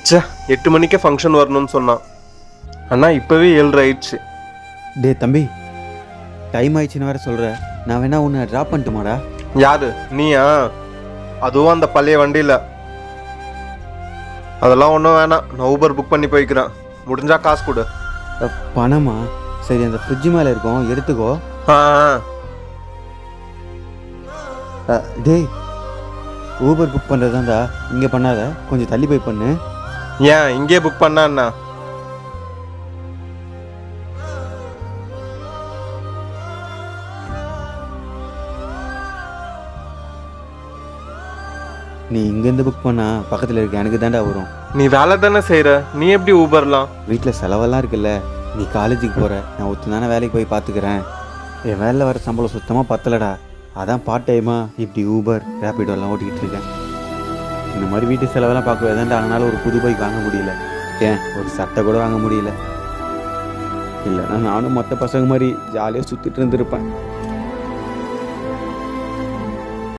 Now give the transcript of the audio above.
ச்சே 8 மணிக்கே ஃபங்க்ஷன் வரணும்னு சொன்னான். அண்ணா இப்போவே 7:30 ஆயிடுச்சு. டே தம்பி, டைம் ஆயிடுச்சுன்னு வேற சொல்கிற. நான் வேணா உன்னை ட்ராப் பண்ணிட்டுமாடா? யாரு நீயா? அதுவும் அந்த பழைய வண்டியில். அதெல்லாம் ஒன்றும் வேணாம், நான் ஊபர் புக் பண்ணி போய்க்கிறேன். முடிஞ்சா காசு கொடு. பணமா? சரி, அந்த ஃப்ரிட்ஜ் மேலே இருக்கும், எடுத்துக்கோ. ஆ டேய், ஊபர் புக் பண்ணுறதாண்டா, இங்கே பண்ணாத, கொஞ்சம் தள்ளி போய் பண்ணு. ஏன் இங்கே புக் பண்ணா என்ன? நீ இங்கேருந்து புக் பண்ணா பக்கத்தில் இருக்க எனக்கு தாண்டா வரும். நீ வேலை தானே செய்கிற, நீ எப்படி ஊபர்லாம்? வீட்டில் செலவெல்லாம் இருக்குல்ல. நீ காலேஜுக்கு போகிற, நான் ஒருத்தனான வேலைக்கு போய் பார்த்துக்கிறேன். என் வேலையில் வர சம்பளம் சுத்தமாக பத்தலடா. அதான் பார்ட் டைமாக இப்படி ஊபர் ரேபிடோலாம் ஓட்டிக்கிட்டு இருக்கேன். இந்த மாதிரி வீட்டு செலவெல்லாம் பார்க்க வேதாண்டா. அதனால ஒரு புது பைக் வாங்க முடியல. ஏன் ஒரு சட்டை கூட வாங்க முடியல. இல்லைன்னா நானும் மற்ற பசங்க மாதிரி ஜாலியாக சுற்றிட்டு இருந்திருப்பேன்.